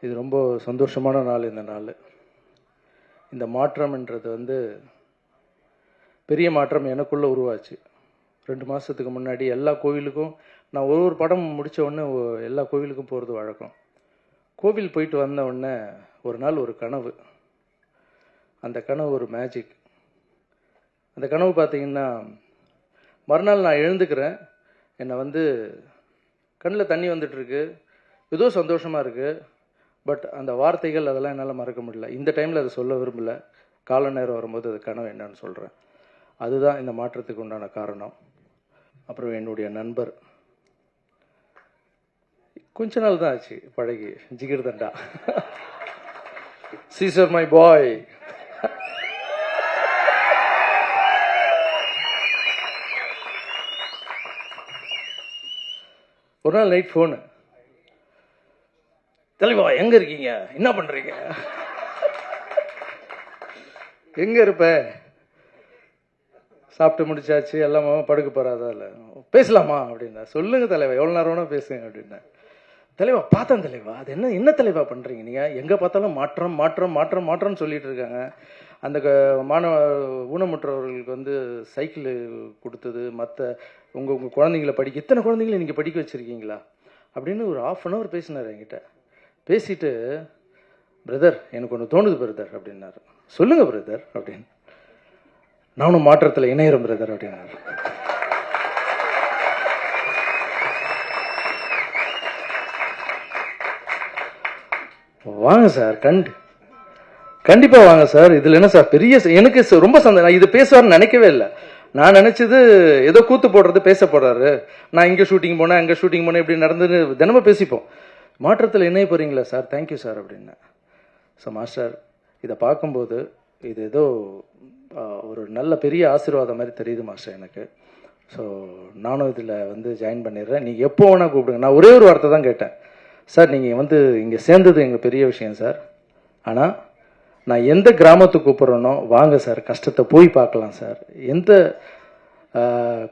இது ரொம்ப சந்தோஷமான நாள். இந்த நாள், இந்த மாற்றம்ன்றது வந்து பெரிய மாற்றம் எனக்குள்ளே உருவாச்சு. 2 மாதத்துக்கு முன்னாடி எல்லா கோவிலுக்கும் நான் ஒரு படம் முடித்த உடனே எல்லா கோவிலுக்கும் போகிறது வழக்கம். கோவில் போயிட்டு வந்த உடனே ஒரு நாள் ஒரு கனவு. அந்த கனவு ஒரு மேஜிக். அந்த கனவு பார்த்திங்கன்னா, மறுநாள் நான் எழுந்துக்கிறேன். என்னை வந்து கண்ணில் தண்ணி வந்துட்டுருக்கு, ஏதோ சந்தோஷமாக இருக்குது. பட் அந்த வார்த்தைகள் அதெல்லாம் என்னால் மறக்க முடியல. இந்த டைமில் அதை சொல்ல விரும்பலை. கால நேரம் வரும்போது அது கனவு என்னன்னு சொல்கிறேன். அதுதான் இந்த மாற்றத்துக்கு உண்டான காரணம். அப்புறம் என்னுடைய நண்பர், கொஞ்ச நாள் தான் ஆச்சு பழகி, ஜிகிர் தண்டா, சீசர் மை பாய். ஒரு நாள் நைட் ஃபோனு, தலைவா எங்கே இருக்கீங்க, என்ன பண்ணுறீங்க, எங்கே இருப்ப, சாப்பிட்டு முடிச்சாச்சு, எல்லாம் படுக்க போகிறாதா, இல்லை பேசலாமா அப்படின்னா. சொல்லுங்கள் தலைவா, எவ்வளோ நேரம் வேணால் பேசுங்க அப்படின்னா. தலைவா பார்த்தேன் தலைவா, அது என்ன தலைவா பண்ணுறீங்க நீங்கள், எங்கே பார்த்தாலும் மாற்றம் மாற்றம் மாற்றம் மாற்றம்னு சொல்லிட்டு இருக்காங்க. அந்த ஊனமுற்றவர்களுக்கு வந்து சைக்கிள் கொடுத்தது, மற்ற உங்கள் குழந்தைங்களை இத்தனை குழந்தைங்களை நீங்கள் படிக்க வச்சுருக்கீங்களா அப்படின்னு ஒரு 1/2 hour பேசினார் என்கிட்ட. பேசிட்டு, பிரதர் எனக்கு ஒன்று தோணுது பிரதர் அப்படின்னாரு. சொல்லுங்கள் பிரதர் அப்படின்னு. நானும் மாற்றத்தில் இணையிறேன் பிரதர் அப்படின்னாரு. வாங்க சார், கண்டிப்பாக வாங்க சார். இதில் என்ன சார் பெரிய, எனக்கு ரொம்ப சந்தோஷம். இது பேசுவார்னு நினைக்கவே இல்லை. நான் நினச்சது ஏதோ கூத்து போடுறது, பேச போடுறாரு, நான் இங்கே ஷூட்டிங் போனேன் அங்கே ஷூட்டிங் போனேன் இப்படி நடந்து தினமும் பேசிப்போம். மாற்றத்தில் இணைய போகிறீங்களா சார், தேங்க்யூ சார் அப்படின்னேன். ஸோ மாஸ்டர், இதை பார்க்கும்போது இது ஏதோ ஒரு நல்ல பெரிய ஆசீர்வாதம் மாதிரி தெரியுது மாஸ்டர் எனக்கு. ஸோ நானும் இதில் வந்து ஜாயின் பண்ணிடுறேன். நீங்கள் எப்போ வேணால் கூப்பிடுங்க. நான் ஒரே ஒரு வார்த்தை தான் கேட்டேன், சார் நீங்கள் வந்து இங்கே சேர்ந்தது எங்கள் பெரிய விஷயம் சார், ஆனால் நான் எந்த கிராமத்துக்கு கூப்பிட்றேனோ வாங்க சார், கஷ்டத்தை போய் பார்க்கலாம் சார். எந்த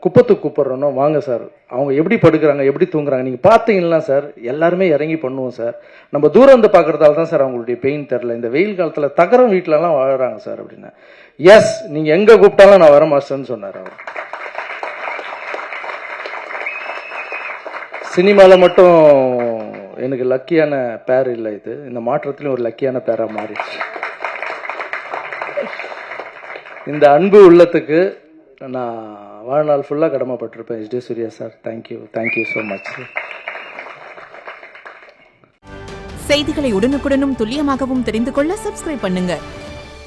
குப்பத்துக்கு கூப்பிட்றேனோ வாங்க சார், அவங்க எப்படி படுக்கிறாங்க எப்படி தூங்குறாங்க நீங்கள் பார்த்தீங்கன்னா சார், எல்லாருமே இறங்கி பண்ணுவோம் சார். நம்ம தூரம் வந்து பார்க்குறதால தான் சார் அவங்களுடைய பெயின் தெரில. இந்த வெயில் காலத்தில் தகரம் வீட்டிலலாம் வாழறாங்க சார் அப்படின்னா. எஸ், நீங்கள் எங்கே கூப்பிட்டாலும் நான் வர மாஸ்டர்னு சொன்னார் அவர். சினிமாவில் மட்டும் எனக்கு லக்கியான பேர் இல்லை, இது இந்த மாற்றத்துலையும் ஒரு லக்கியான பேராக மாறிடுச்சு. இந்த அன்பு உள்ளத்துக்கு நான் வாழ்நாள் ஃபுல்லாக கடமைப்பட்டிருப்பேன். HD Suriya sir, thank you so much. செய்திகளை உடனுக்குடனும் துல்லியமாகவும் தெரிந்து கொள்ள சப்ஸ்கிரைப் பண்ணுங்க.